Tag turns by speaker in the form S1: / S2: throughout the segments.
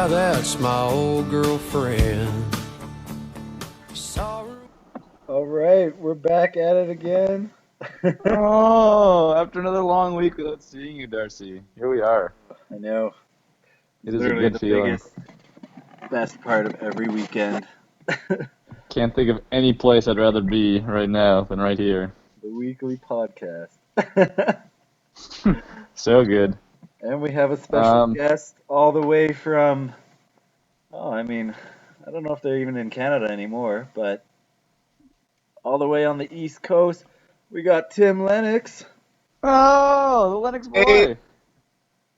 S1: Yeah, that's my old girlfriend.
S2: All right, we're back at it again.
S3: Oh, after another long week without seeing you, Darcy. Here we are.
S2: I know.
S3: It is a
S2: Literally
S3: good
S2: the
S3: feeling.
S2: biggest, best part of every weekend.
S3: Can't think of any place I'd rather be right now than right here.
S2: The weekly podcast.
S3: So good.
S2: And we have a special
S3: Um,
S2: guest all the way from, I don't know if they're even in Canada anymore, but all the way on the East Coast, we got Tim Lennox.
S3: oh, the Lennox
S4: Hey,
S3: boy.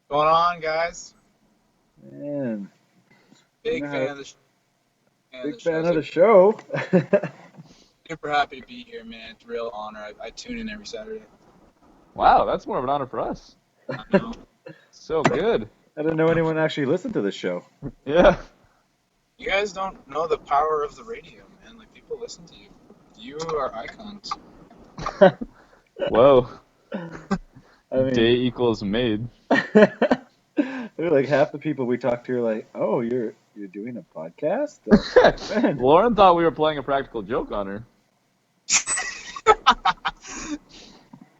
S4: going on, guys?
S2: Man,
S4: Big fan of the show.
S2: big fan of the show.
S4: Super happy to be here, man. It's a real honor. I tune in every Saturday.
S3: Wow, that's more of an honor for us.
S4: I know.
S3: So good.
S2: I didn't know anyone actually listened to this show.
S3: Yeah.
S4: You guys don't know the power of the radio, man. Like, people listen to you. You are icons.
S3: Whoa.
S2: I mean,
S3: Day equals made.
S2: like half the people we talk to are like, "Oh, you're doing a podcast?" Man.
S3: Lauren thought we were playing a practical joke on her.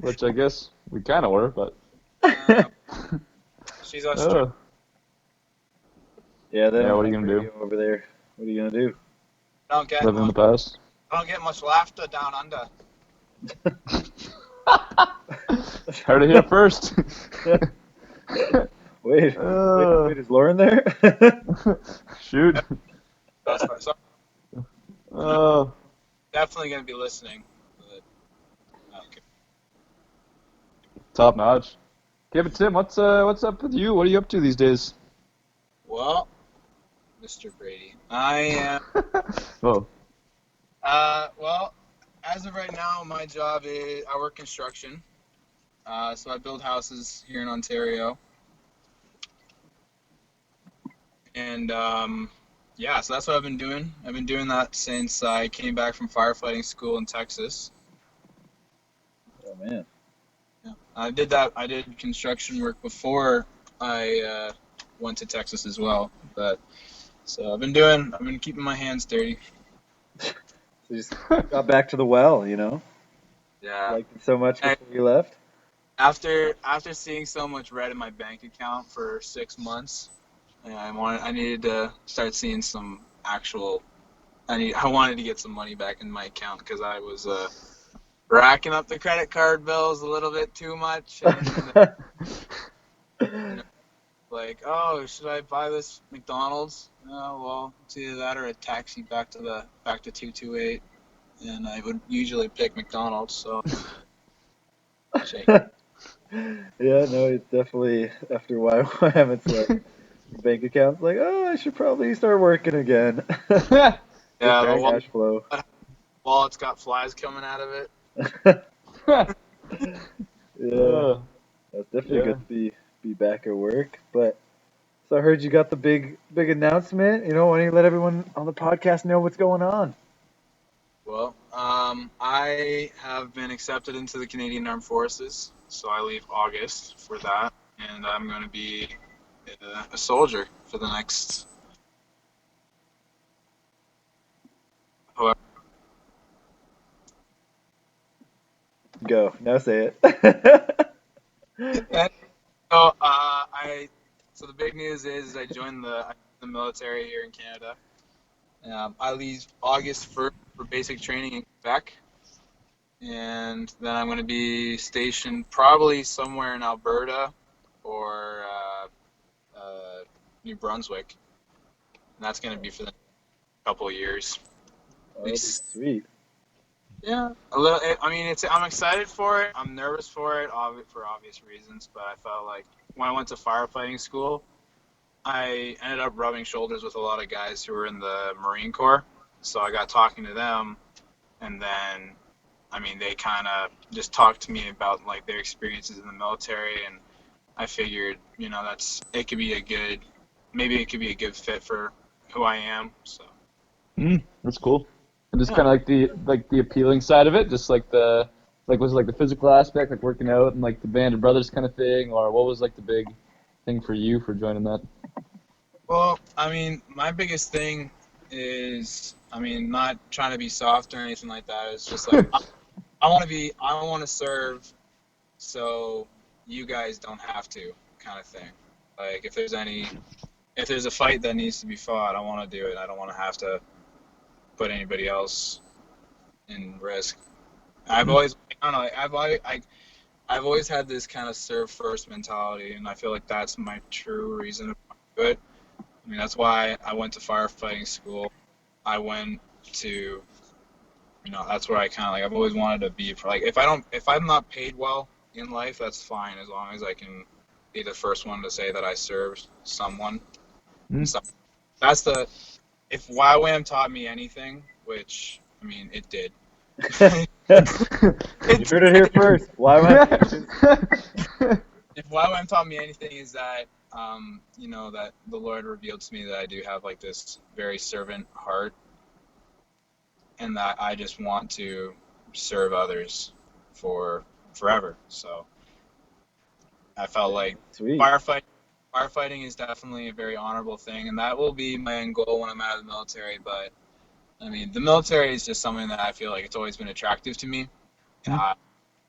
S3: Which I guess we kind of were, but...
S4: She's Australian.
S2: Yeah, they don't
S3: what are you
S2: have
S3: gonna do?
S2: radio over there. What are you gonna do?
S4: Don't get
S3: Live in the
S4: much,
S3: past.
S4: don't get much laughter down under.
S3: Heard it here first.
S2: Wait, is Lauren there?
S3: Shoot.
S4: That's right. So
S3: Oh.
S4: definitely gonna be listening. But, okay.
S3: Top notch. Okay, but Tim, what's up with you? What are you up to these days?
S4: Well, Mr. Brady, I am.
S3: Oh.
S4: Well, as of right now, my job is I work construction. So I build houses here in Ontario. And yeah, so that's what I've been doing. I've been doing that since I came back from firefighting school in Texas.
S2: Oh man.
S4: Yeah. I did construction work before I went to Texas as well. But so I've been keeping my hands dirty.
S2: So you just got back to the well, you know?
S4: Yeah.
S2: Liked it so much before you left?
S4: After seeing so much red in my bank account for 6 months, I needed to start seeing some actual. I wanted to get some money back in my account because I was racking up the credit card bills a little bit too much. And, like, oh, should I buy this McDonald's? Oh, well, it's either that or a taxi back to 228, and I would usually pick McDonald's. So. Shake.
S2: Yeah, no, it's definitely after YWAM, it's like bank accounts like, oh, I should probably start working again.
S4: Yeah, the
S2: cash flow.
S4: wallet's got flies coming out of it.
S2: Yeah, that's definitely good to be back at work. But so I heard you got the big announcement. You know, why don't you let everyone on the podcast know what's going on?
S4: Well, I have been accepted into the Canadian Armed Forces, so I leave August for that, and I'm going to be a soldier for the next. However,
S2: Go now, say it.
S4: So the big news is I joined the military here in Canada. I leave August 1st for basic training in Quebec, and then I'm going to be stationed probably somewhere in Alberta or New Brunswick, and that's going to be for the couple of years.
S2: Oh, that's sweet.
S4: Yeah, a little. I mean, I'm excited for it. I'm nervous for it, for obvious reasons. But I felt like when I went to firefighting school, I ended up rubbing shoulders with a lot of guys who were in the Marine Corps. So I got talking to them, and then, I mean, they kind of just talked to me about like their experiences in the military, and I figured, you know, it could be a good fit for who I am. So.
S3: That's cool. And just kind of like the appealing side of it, just like was it like the physical aspect, like working out and like the band of brothers kind of thing, or what was like the big thing for you for joining that?
S4: Well, I mean, my biggest thing is, I mean, not trying to be soft or anything like that. It's just like I want to serve, so you guys don't have to, kind of thing. Like, if there's a fight that needs to be fought, I want to do it. I don't want to have to put anybody else in risk. I've always, I don't know, I've always had this kind of serve first mentality, and I feel like that's my true reason to do it. I mean, that's why I went to firefighting school. I went to, that's where I kind of like, I've always wanted to be, like, if I'm not paid well in life, that's fine, as long as I can be the first one to say that I served someone.
S3: Mm.
S4: So that's if YWAM taught me anything, which, I mean, it did.
S2: You heard it here first. Why
S4: If YWAM taught me anything is that, that the Lord revealed to me that I do have like this very servant heart, and that I just want to serve others for forever. So I felt like
S2: Sweet.
S4: firefighting is definitely a very honorable thing, and that will be my end goal when I'm out of the military. But I mean, the military is just something that I feel like it's always been attractive to me.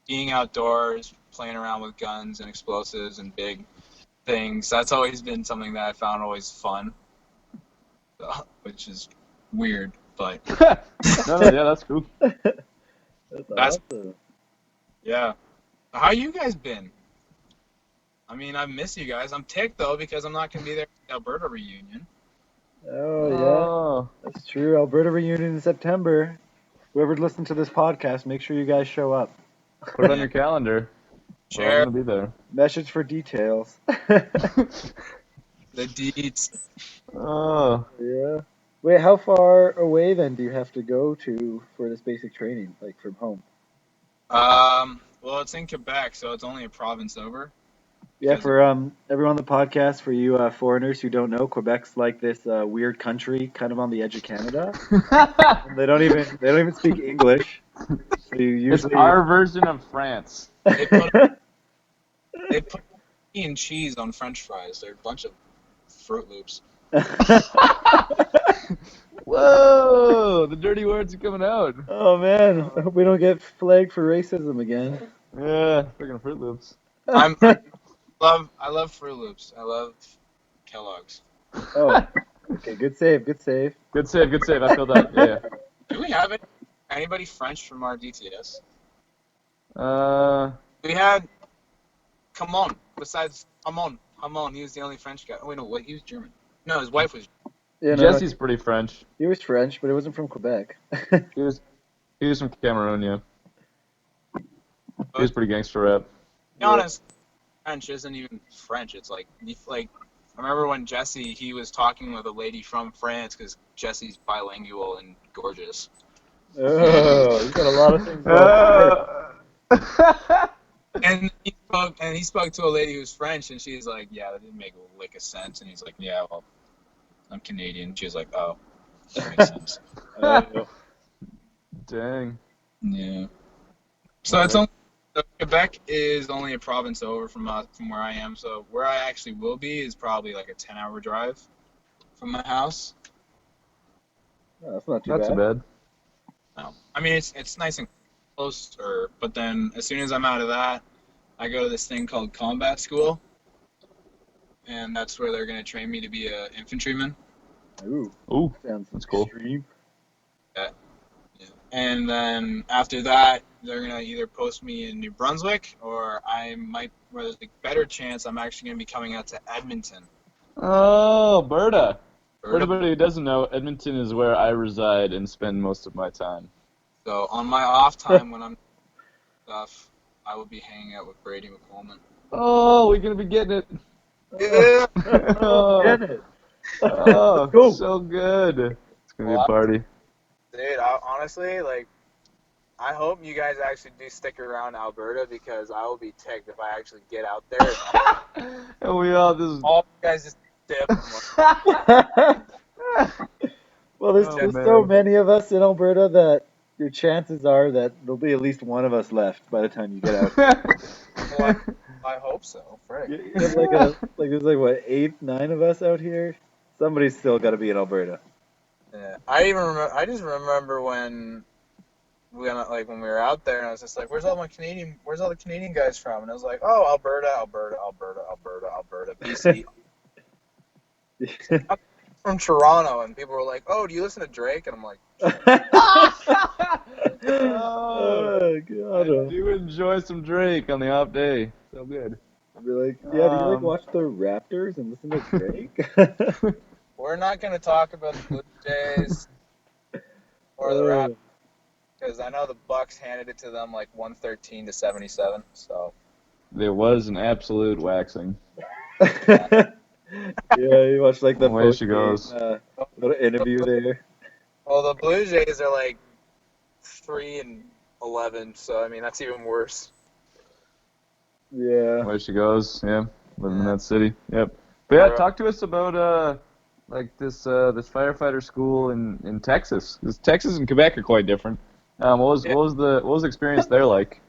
S4: Being outdoors, playing around with guns and explosives and big things, that's always been something that I found always fun, which is weird, but
S3: No, yeah, that's cool.
S2: That's awesome.
S4: yeah. How you guys been? I mean, I miss you guys. I'm ticked though because I'm not gonna be there for the Alberta reunion.
S2: Oh, yeah.
S3: Oh,
S2: That's true. Alberta reunion in September. Whoever listened to this podcast, make sure you guys show up.
S3: put it on your calendar. We're all
S4: Share
S3: gonna be there.
S2: Message for details.
S4: the deeds.
S3: Oh,
S2: Yeah. Wait, how far away then do you have to go to for this basic training, like from home?
S4: Well, it's in Quebec, so it's only a province over.
S2: Yeah, for everyone on the podcast, for you foreigners who don't know, Quebec's like this weird country, kind of on the edge of Canada. And they don't even speak English. So you
S3: it's
S2: usually
S3: our version of France.
S4: They put meat and cheese on French fries. They're a bunch of Fruit Loops.
S3: Whoa, the dirty words are coming out.
S2: Oh man, I hope we don't get flagged for racism again.
S3: Yeah, freaking Fruit Loops.
S4: I love Fruit Loops. I love Kellogg's.
S2: Oh, okay, good save, good save.
S3: Good save, good save. I feel that. Yeah.
S4: Do we have anybody French from our DTS?
S3: Yeah.
S4: We had Hamon. Besides Hamon, he was the only French guy. Oh wait, no, what? He was German. No, his wife was.
S2: Yeah, no,
S3: Jesse's pretty French.
S2: he was French, but it wasn't from Quebec.
S3: He was from Cameroon, yeah. He was pretty gangster rap.
S4: To be honest, French isn't even French. It's like I remember when Jesse, he was talking with a lady from France because Jesse's bilingual and gorgeous.
S2: Oh, he's got a lot of things going on.
S4: And he spoke to a lady who's French, and she's like, "Yeah, that didn't make a lick of sense." And he's like, "Yeah, well, I'm Canadian." She was like, "Oh, that makes sense."
S3: Dang.
S4: Yeah. So Quebec is only a province over from where I am. So where I actually will be is probably like a 10-hour drive from my house.
S2: Oh, that's not too
S3: Not
S2: bad.
S3: too bad.
S4: No, I mean it's nice and close. But then as soon as I'm out of that, I go to this thing called combat school, and that's where they're gonna train me to be a infantryman.
S2: Ooh,
S3: Ooh,
S2: sounds
S3: that's cool.
S2: extreme.
S4: Yeah. And then after that, they're gonna either post me in New Brunswick, or where there's a better chance, I'm actually gonna be coming out to Edmonton.
S3: Oh, Berta. For
S4: Alberta.
S3: anybody who doesn't know, Edmonton is where I reside and spend most of my time.
S4: So on my off time when I'm stuff, I will be hanging out with Brady McColeman.
S3: Oh, we're gonna be getting it.
S4: Yeah.
S2: Get it.
S3: Oh,
S2: Cool.
S3: so good. It's gonna be a party.
S4: Dude, honestly, like, I hope you guys actually do stick around Alberta because I will be ticked if I actually get out there.
S3: And we all just.
S4: All you guys just dip.
S2: Well, there's
S3: Oh,
S2: just
S3: man.
S2: so many of us in Alberta that your chances are that there'll be at least one of us left by the time you get out.
S4: I hope so. Frick.
S2: You have like there's like what 8, 9 of us out here. Somebody's still got to be in Alberta.
S4: Yeah. I just remember when we were out there, and I was just like, "Where's all the Canadian guys from?" And I was like, "Oh, Alberta, BC." I'm from Toronto, and people were like, "Oh, do you listen to Drake?" And I'm like,
S2: Oh,
S3: I
S2: God.
S3: do enjoy some Drake on the off day. So good.
S2: I'd be like, yeah, do you like
S3: Um,
S2: watch the Raptors and listen to Drake?
S4: "We're not going to talk about the Blue Jays or the Raptors because I know the Bucks handed it to them like 113-77." So
S3: There was an absolute waxing.
S2: Yeah, you watch like the
S3: Away she
S2: post-game,
S3: goes.
S2: little interview there.
S4: well, the Blue Jays are like 3-11, so I mean that's even worse.
S2: Yeah.
S3: Away she goes. Yeah, living in that city. Yep. But yeah,
S4: Or,
S3: talk to us about like this firefighter school in Texas. 'Cause Texas and Quebec are quite different. What was the experience there like?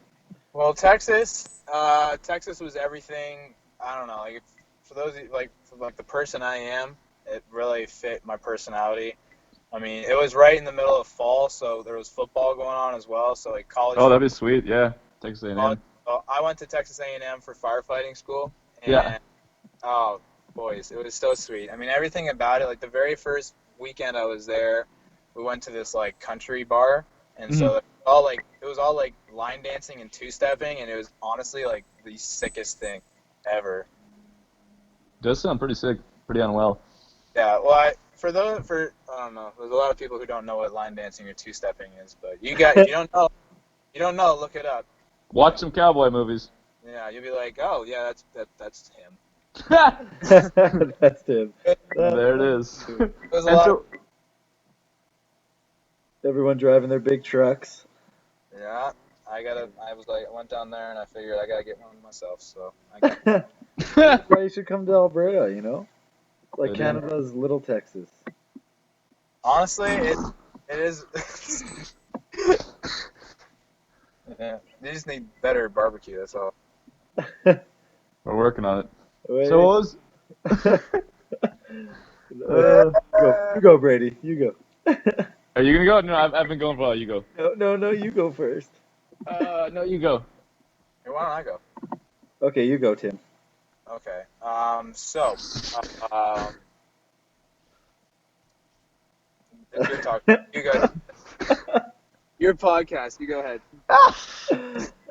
S4: Well, Texas was everything. I don't know, like for those for the person I am, it really fit my personality. I mean, it was right in the middle of fall, so there was football going on as well. So like college.
S3: Oh, that'd be sweet. Yeah, Texas A&M.
S4: I went to Texas A&M for firefighting school, and
S3: Yeah.
S4: oh, boys, it was so sweet. I mean, everything about it. Like the very first weekend I was there, we went to this like country bar, and so it was all like line dancing and two-stepping, and it was honestly like the sickest thing ever.
S3: Does sound pretty sick. Pretty unwell.
S4: Yeah, well, I don't know. There's a lot of people who don't know what line dancing or two-stepping is, but if you don't know, look it up.
S3: Watch some cowboy movies.
S4: Yeah, you'll be like, oh yeah, that's him.
S2: That's Tim.
S3: There it is.
S4: It was a
S3: And
S4: lot.
S3: so,
S2: Everyone driving their big trucks.
S4: Yeah, I went down there and I figured I gotta get one myself. So I got.
S2: That's why you should come to Alberta, you know? Like
S3: Good
S2: Canada's little Texas.
S4: Honestly, it is. Yeah, they just need better barbecue. That's all.
S3: we're working on it.
S2: Wait.
S3: So what was?
S2: You go, Brady. You go.
S3: Are you gonna go? No, I've been going for a while. You go.
S2: No, you go first.
S3: No, you go.
S4: Hey, why don't I go?
S2: Okay, you go, Tim.
S4: Okay. If you're talking, you go. Your podcast. You go ahead.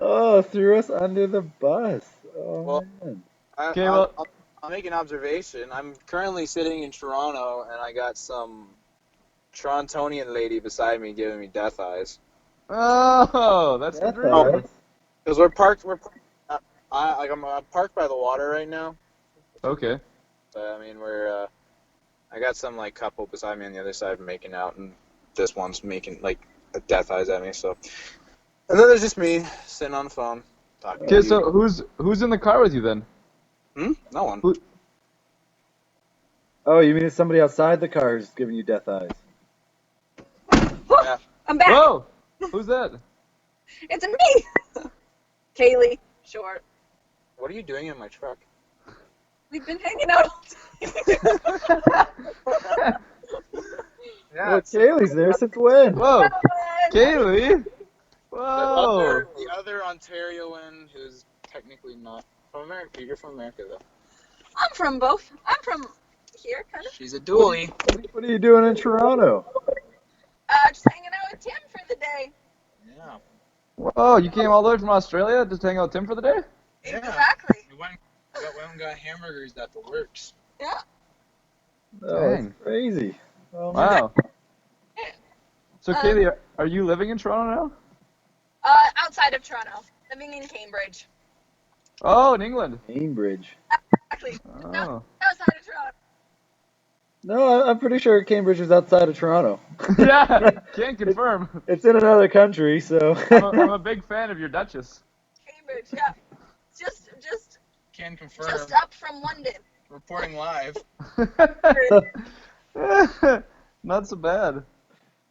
S2: Oh, threw us under the bus. Oh,
S4: Well,
S2: man.
S3: Okay, well-
S4: I'll make an observation. I'm currently sitting in Toronto, and I got some Torontonian lady beside me giving me death eyes.
S3: Oh, that's the
S2: That's
S3: dream.
S2: all right.
S4: Because we're parked. I'm parked by the water right now.
S3: Okay.
S4: But I mean, I got some like couple beside me on the other side making out, and this one's making like a death eyes at me. So, and then there's just me sitting on the phone talking.
S3: Okay,
S4: to
S3: so who's in the car with you then?
S4: you. No one.
S3: Who-
S2: Oh, you mean it's somebody outside the car who's giving you death eyes?
S4: Yeah.
S5: I'm back.
S3: Whoa! Who's that?
S5: It's me. Kaylee, short.
S4: What are you doing in my truck?
S5: We've been hanging out all day.
S2: Oh, Kaylee's there since when?
S3: Whoa, Kaylee!
S4: The
S3: Whoa!
S4: other Ontarian who's technically not from America. You're from America though.
S5: I'm from both. I'm from here, kind of.
S4: She's a dually.
S2: What are you doing in Toronto?
S5: Just hanging out with Tim for the day.
S4: Yeah.
S3: Whoa! You came all the way from Australia just to hang out with Tim for the day?
S4: Yeah.
S5: Exactly.
S4: We went and got hamburgers at the Works.
S5: Yeah.
S2: Oh,
S3: Dang.
S2: that's crazy. Oh,
S3: Wow. So Kaylee, are you living in Toronto now?
S5: Outside of Toronto, living in Cambridge.
S3: Oh, in England.
S2: Cambridge.
S5: Actually,
S3: Oh.
S5: outside of Toronto.
S2: No, I'm pretty sure Cambridge is outside of Toronto.
S3: Yeah, can't confirm.
S2: It's in another country, so.
S3: I'm a big fan of your Duchess.
S5: Cambridge, yeah. Just
S4: Can confirm.
S5: just up from London.
S4: Reporting live.
S3: Not so bad.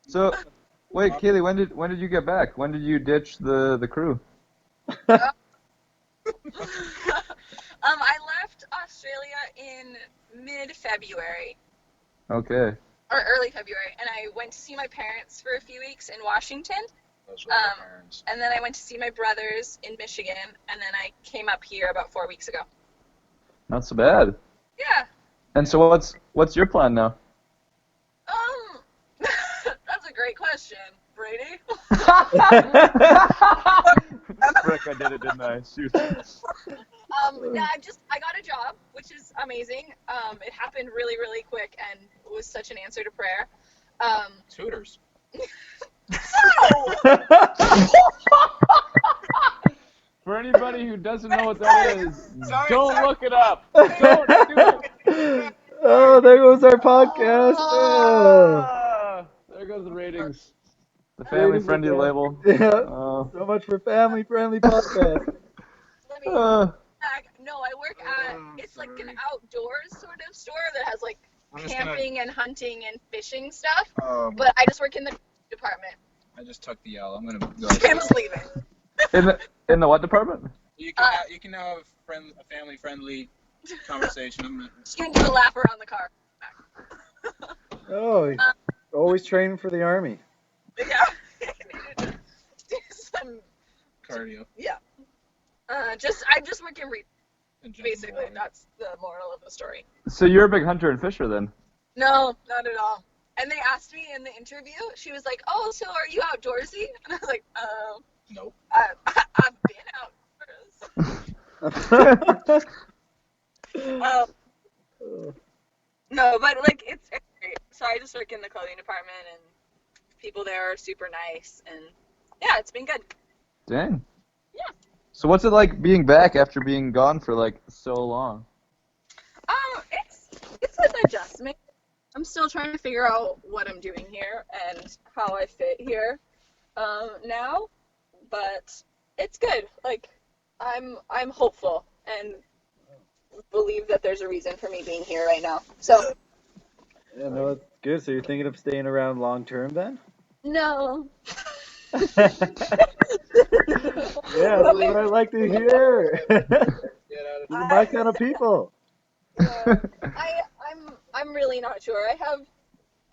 S3: So, wait, Kaylee, when did you get back? When did you ditch the crew?
S5: I left Australia in mid-February.
S3: Okay.
S5: or early February, and I went to see my parents for a few weeks in Washington.
S4: Those were my parents.
S5: And then I went to see my brothers in Michigan, and then I came up here about 4 weeks ago.
S3: Not so bad.
S5: Yeah.
S3: And so what's your plan now?
S5: That's a great question, Brady.
S3: Frick, I did it, didn't I? Shoot.
S5: Yeah, I got a job, which is amazing. It happened really, really quick, and it was such an answer to prayer.
S4: Tutors.
S3: For anybody who doesn't know what that is,
S4: Sorry.
S3: look it up. Don't do it.
S2: Oh, there goes our podcast. Oh.
S3: Ah, there goes the ratings. The family-friendly
S2: Ratings
S3: label.
S2: Yeah.
S3: Oh.
S2: So much for family-friendly podcast.
S5: Let me back. No, I work at, it's like an outdoors sort of store that has like camping and hunting and fishing stuff, but I just work in the department.
S4: I just took the L. I'm gonna go.
S5: Sam's leaving.
S3: In the what department?
S4: You can have a family-friendly conversation. I'm gonna...
S5: Just gonna do a lap around the car.
S2: Oh, always training for the army.
S5: Yeah. Do some
S4: cardio.
S5: Yeah. I'm just working basically. That's the moral of the story.
S3: So you're a big hunter and fisher then?
S5: No, not at all. And they asked me in the interview, she was like, "Oh, so are you outdoorsy?" And I was like,
S4: Nope.
S5: I've been outdoors." No, but like it's great. So I just work in the clothing department, and people there are super nice, and yeah, it's been good.
S3: Dang.
S5: Yeah.
S3: So what's it like being back after being gone for like so long?
S5: It's an adjustment. I'm still trying to figure out what I'm doing here and how I fit here now, but it's good. Like I'm hopeful and believe that there's a reason for me being here right now. So
S2: Yeah, no, it's good. So you're thinking of staying around long term then?
S5: no.
S2: Yeah, that's what I like to hear. These are my kind of people.
S5: I'm really not sure. I have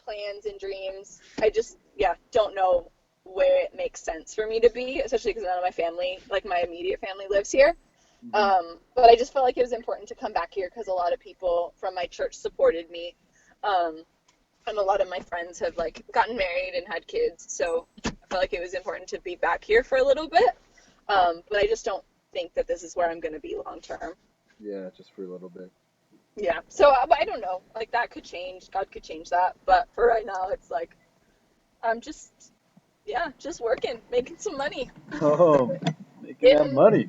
S5: plans and dreams. I just don't know where it makes sense for me to be, especially because none of my family, like my immediate family, lives here. But I just felt like it was important to come back here because a lot of people from my church supported me, and a lot of my friends have like gotten married and had kids, so I felt like it was important to be back here for a little bit. But I just don't think that this is where I'm going to be long term.
S2: Yeah, just for a little bit.
S5: Yeah, so I don't know. Like that could change. God could change that. But for right now, it's like I'm just working, making some money.
S2: Oh, making that money.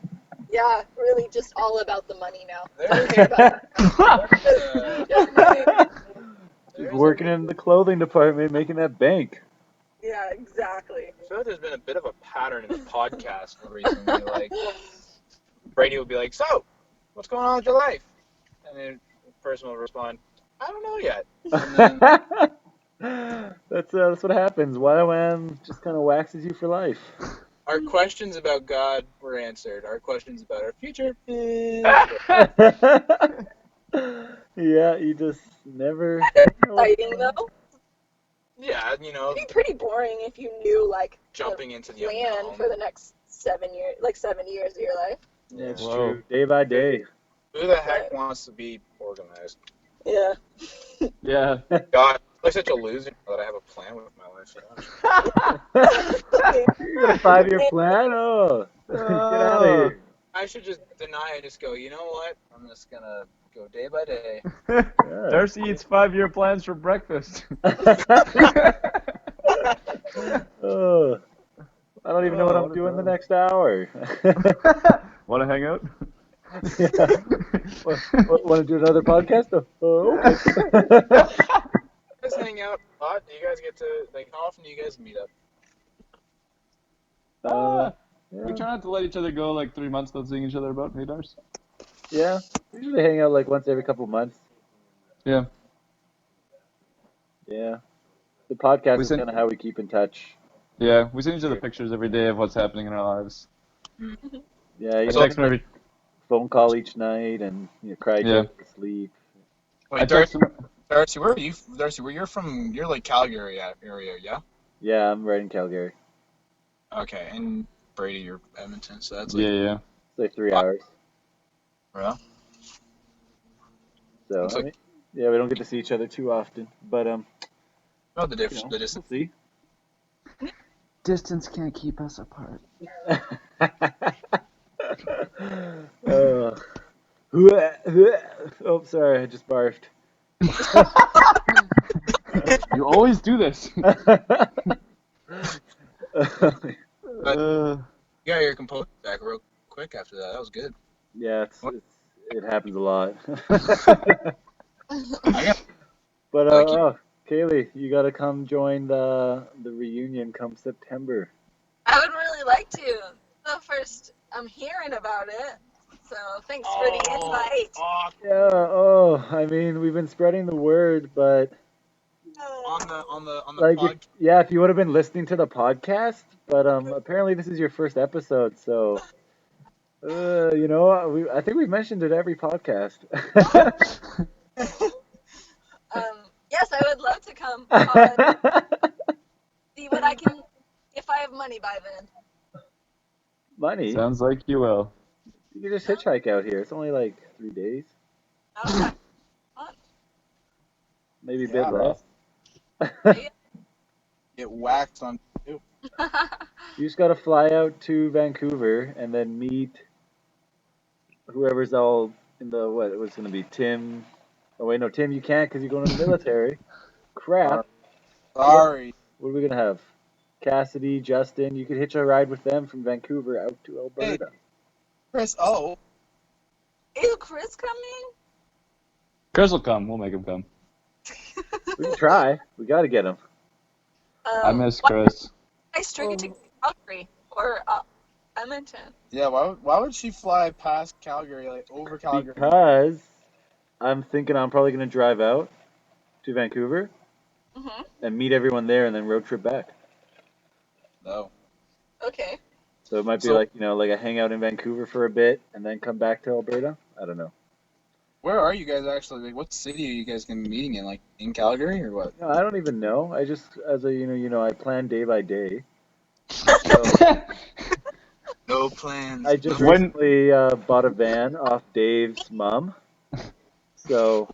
S5: Yeah, really just all about the money now.
S4: There
S5: Don't care about
S2: She's working in the clothing department, making that bank.
S5: Yeah, exactly.
S4: I feel like there's been a bit of a pattern in the podcast recently. Like Brady will be like, "So, what's going on with your life?" And then the person will respond, "I don't know yet." And then
S2: That's what happens. YOM just kind of waxes you for life.
S4: our questions about God were answered. Our questions about our future.
S2: Yeah, you just never.
S5: Exciting though.
S4: Yeah,
S5: It'd be pretty boring if you knew like
S4: jumping into the
S5: plan
S4: unknown.
S5: for the next 7 years, like 7 years of your life.
S2: Yeah, it's
S3: Whoa.
S2: true. Day by day.
S4: Who the heck wants to be organized?
S5: Yeah.
S3: Yeah.
S4: God, I'm such a loser that I have a plan with my life.
S2: You got a 5-year plan? Oh, get out of here.
S4: I should just deny it. Just go. You know what? I'm just gonna go day by day.
S3: Darcy eats 5-year plans for breakfast.
S2: Oh, I don't even know what I'm doing the next hour.
S3: Want to hang out?
S2: Yeah. Want to do another podcast? Oh, okay.
S4: You guys hang out a lot. Do you guys get to how often do you guys meet up?
S3: We
S2: Yeah.
S3: try not to let each other go like 3 months without seeing each other about 8 hours.
S2: Yeah, we usually hang out like once every couple months.
S3: Yeah.
S2: Yeah. The podcast
S3: We
S2: is
S3: sent-
S2: kind of how we keep in touch.
S3: Yeah, we send each other pictures every day of what's happening in our lives.
S2: Yeah,
S3: I
S2: you
S3: text
S2: know,
S3: him every.
S2: phone call each night and cry
S3: Yeah.
S2: to sleep.
S3: I text him.
S4: Darcy, where are you? Darcy, where you're from? You're like Calgary area, yeah?
S2: Yeah, I'm right in Calgary.
S4: Okay, and Brady, you're Edmonton, so that's like,
S3: Yeah.
S2: It's like 3 hours.
S4: yeah.
S2: So
S4: It's
S2: I
S4: like,
S2: mean, yeah, we don't get to see each other too often, but
S4: oh, the
S2: you
S4: distance.
S2: we'll see.
S3: Distance can't keep us apart.
S2: Oh, oh, sorry, I just barfed.
S3: You always do this.
S4: You got your composure back real quick after that. That was good.
S2: Yeah, it happens a lot.
S4: I got
S2: But
S4: Like you-
S2: oh, Kaylee, you gotta come join the reunion come September.
S5: I would really like to. So first, I'm hearing about it. So thanks for the invite.
S2: Yeah, oh, I mean, we've been spreading the word, but
S4: on the
S2: like,
S4: podcast.
S2: if you would have been listening to the podcast, but apparently this is your first episode, so I think we've mentioned it every podcast.
S5: Yes, I would love to come. See what I can, if I have money by then.
S2: Money?
S3: Sounds like you will.
S2: You can just hitchhike out here. It's only like 3 days,
S5: Okay.
S2: maybe a
S4: Yeah.
S2: bit less.
S4: Get whacked on.
S2: You just gotta fly out to Vancouver and then meet whoever's all in the what? It was gonna be Tim. Oh wait, no, Tim, you can't because you're going to the military. Crap.
S4: Sorry.
S2: What are we gonna have? Cassidy, Justin. You could hitch a ride with them from Vancouver out to Alberta.
S4: Chris, oh.
S5: Is Chris coming?
S3: Chris will come. We'll make him come.
S2: We can try. We gotta get him.
S3: I miss Chris.
S5: I string it to Calgary or Edmonton.
S4: Yeah, why would she fly past Calgary, like over Calgary?
S2: Because I'm thinking I'm probably gonna drive out to Vancouver
S5: Mhm.
S2: and meet everyone there and then road trip back.
S4: No.
S5: Okay.
S2: So it might be
S4: So-
S2: like a hangout in Vancouver for a bit and then come back to Alberta. I don't know.
S4: Where are you guys actually? Like, what city are you guys gonna be meeting in? Like in Calgary or what?
S2: No, I don't even know. I just I plan day by day. So
S4: No plans.
S2: I just
S3: When-
S2: recently bought a van off Dave's mom. So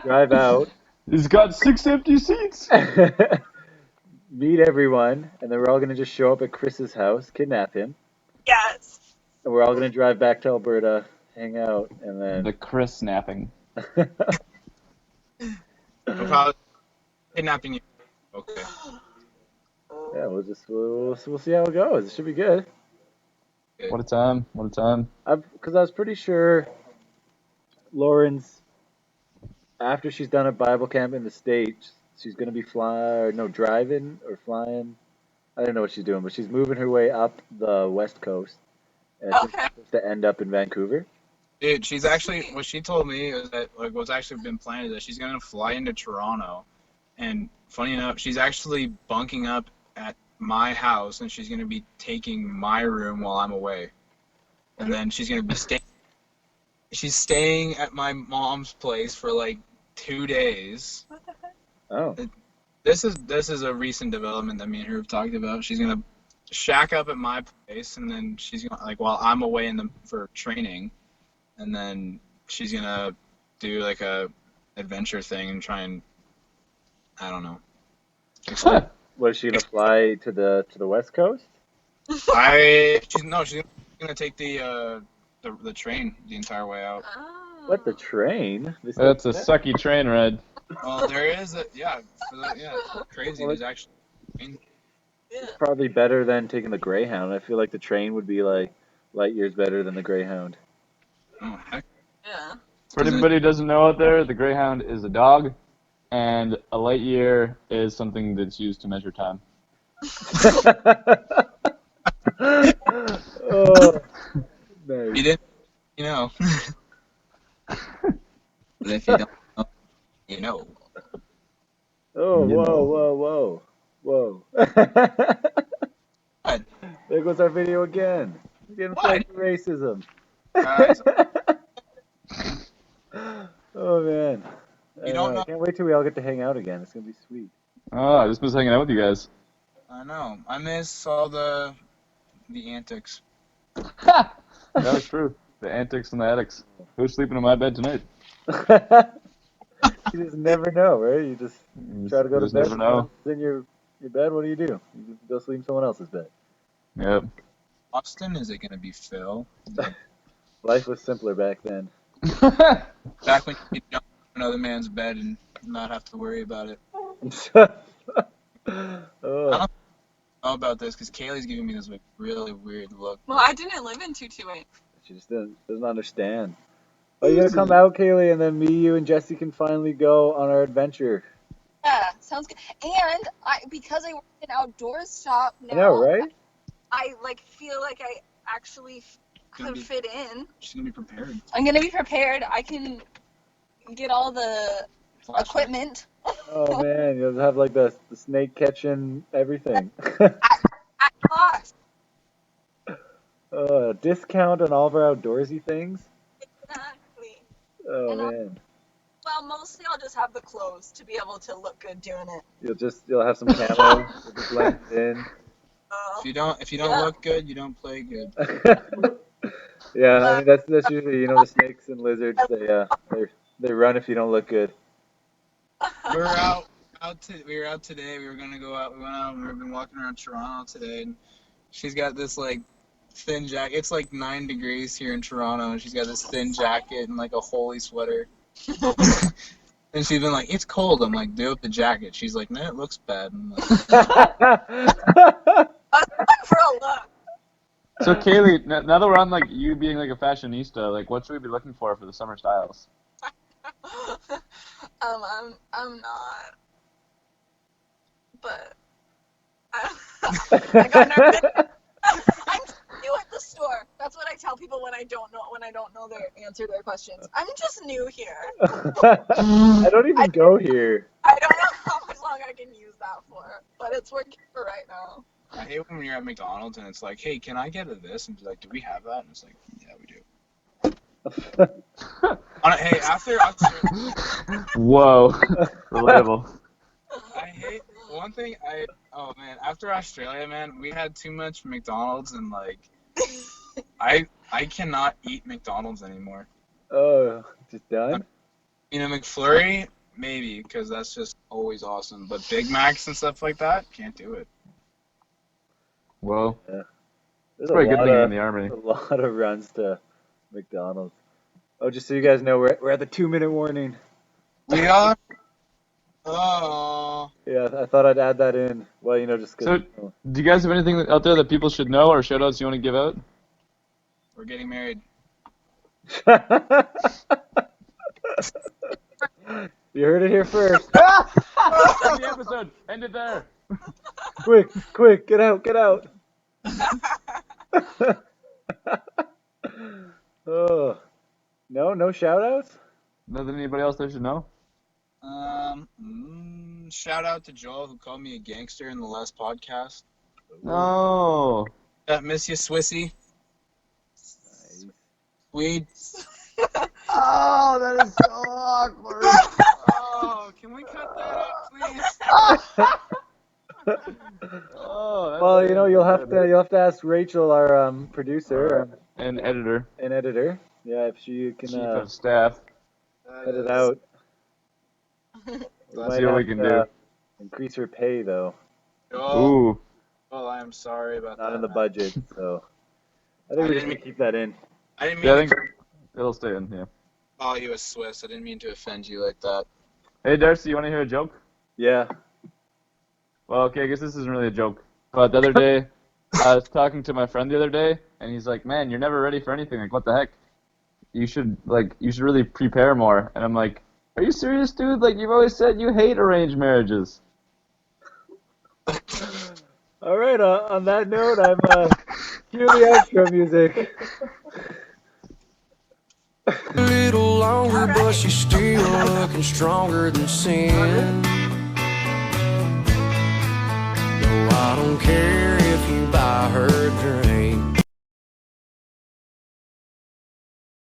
S2: drive out,
S3: He's got 6 empty seats.
S2: meet everyone, and then we're all gonna just show up at Chris's house, kidnap him,
S5: Yes.
S2: and we're all gonna drive back to Alberta, hang out, and
S3: The
S2: then
S3: Chris snapping.
S4: I'm probably kidnapping you. Okay.
S2: yeah, we'll see how it goes. It should be good.
S3: What a time. What a time.
S2: Because I was pretty sure Lauren's, after she's done a Bible camp in the States, she's gonna be driving or flying. I don't know what she's doing, but she's moving her way up the West Coast, and she's
S5: Okay.
S2: supposed to end up in Vancouver.
S4: Dude, she's actually, what she told me is that, like, what's actually been planned is that she's gonna fly into Toronto, and funny enough, she's actually bunking up at my house, and she's gonna be taking my room while I'm away, and then she's gonna be she's staying at my mom's place for like 2 days.
S2: Oh,
S4: This is a recent development that me and her have talked about. She's gonna shack up at my place, and then she's gonna, like, while I'm away for training, and then she's gonna do like a adventure thing and try and, I don't know.
S2: was she gonna fly to the West Coast?
S4: She's gonna take the train the entire way out.
S5: Oh.
S2: What, the train?
S3: That's a sucky train ride.
S4: Well, there is crazy.
S2: Well,
S4: There's actually.
S5: Yeah.
S2: Probably better than taking the Greyhound. I feel like the train would be like light years better than the Greyhound.
S4: Oh heck.
S5: Yeah.
S3: For anybody who doesn't know out there, the Greyhound is a dog, and a light year is something that's used to measure time.
S2: Oh, nice.
S4: You didn't, you know. But if you don't know, you know.
S2: Oh,
S3: You
S2: whoa,
S3: know.
S2: whoa, whoa, whoa.
S4: What?
S2: There goes our video again. We're getting
S4: What?
S2: flagged for racism.
S4: Guys,
S2: Oh, man.
S4: You don't know.
S2: I can't wait till we all get to hang out again. It's gonna be sweet.
S3: Oh, I just miss hanging out with you guys.
S4: I know. I miss all the antics.
S3: That's true. The antics and the addicts. Who's sleeping in my bed tonight?
S2: You just never know, right? You just try to go to
S3: just
S2: bed.
S3: never know.
S2: In your bed, what do? You go sleep in someone else's bed.
S3: Yep.
S4: Austin, is it gonna be Phil?
S2: Life was simpler back then.
S4: Back when you could jump in another man's bed and not have to worry about it.
S2: Oh.
S4: Know about this because Kaylee's giving me this like really weird look.
S5: Well, I didn't live in 228.
S2: She just doesn't understand. Oh, you gotta come out, Kaylee, and then me, you, and Jesse can finally go on our adventure.
S5: Yeah, sounds good. And because I work in an outdoors shop now,
S2: I know, right?
S5: I like feel like I actually could fit in.
S4: She's gonna be prepared.
S5: I'm gonna be prepared. I can get all the equipment.
S2: Oh man, you'll have like the snake catching everything.
S5: At cost.
S2: Discount on all of our outdoorsy things.
S5: Exactly.
S2: Oh
S5: And
S2: man,
S5: Well, mostly I'll just have the clothes to be able to look good doing it.
S2: you'll have some camo. You'll just blend in.
S4: If you don't look good, you don't play good.
S2: Yeah, I mean that's usually the snakes and lizards. They run if you don't look good.
S4: We were out today. We were gonna go out. We went out and we've been walking around Toronto today. And she's got this like thin jacket. It's like 9 degrees here in Toronto, and she's got this thin jacket and like a holy sweater. And she's been like, "It's cold." I'm like, "Do up the jacket." She's like, "No, it looks bad." I'm like,
S5: I was looking for a look.
S3: So Kaylee, now that we're on like you being like a fashionista, like what should we be looking for the summer styles?
S5: I'm not. But I got nervous. I'm new at the store. That's what I tell people when I don't know their answer their questions. I'm just new here.
S2: I don't even go here.
S5: I don't know how much longer I can use that for, but it's working for right now.
S4: I hate when you're at McDonald's and it's like, "Hey, can I get this?" And she's like, "Do we have that?" And it's like, "Yeah, we do." Hey, after
S3: Whoa, relatable.
S4: I hate one thing. Oh man, after Australia, man, we had too much McDonald's and like, I cannot eat McDonald's anymore.
S2: Oh, just done?
S4: McFlurry maybe because that's just always awesome, but Big Macs and stuff like that, can't do it.
S3: Whoa.
S2: Yeah.
S3: It's probably a good thing you're in the army.
S2: A lot of runs to McDonald's. Oh, just so you guys know, we're at the 2-minute warning.
S4: We are. Oh.
S2: Yeah, I thought I'd add that in. Well, just because.
S3: So, do you guys have anything out there that people should know or shout-outs you want to give out?
S4: We're getting married.
S2: You heard it here first.
S3: End the episode. End it there.
S2: Quick, get out. Oh, no shout outs?
S3: Nothing anybody else there should know?
S4: Shout out to Joel who called me a gangster in the last podcast.
S3: No.
S4: Miss you, Swissy.
S2: Nice.
S4: Weed.
S3: Oh, that is so awkward.
S4: Oh, can we cut that out, please?
S3: Oh,
S2: Well, you'll have to ask Rachel, our producer
S3: and editor.
S2: and editor. Yeah, if she can
S3: Chief of staff.
S2: cut it out.
S3: Let's see what we can do.
S2: Increase her pay though.
S3: Ooh.
S4: Well, I am sorry about that.
S2: Not in the budget, so I think we should keep that in.
S4: I didn't mean
S3: Yeah, I
S4: to
S3: think it'll stay in, yeah.
S4: call you a Swiss. I didn't mean to offend you like that.
S3: Hey, Darcy, you want to hear a joke?
S2: Yeah.
S3: Well, okay, I guess this isn't really a joke. But the other day, I was talking to my friend the other day, and he's like, "Man, you're never ready for anything. Like, what the heck? You should really prepare more." And I'm like, "Are you serious, dude? Like, you've always said you hate arranged marriages."
S2: All right. On that note, I'm cue the outro music.
S1: A little longer, but she's still looking stronger than sin. No, I don't care if you buy her a drink.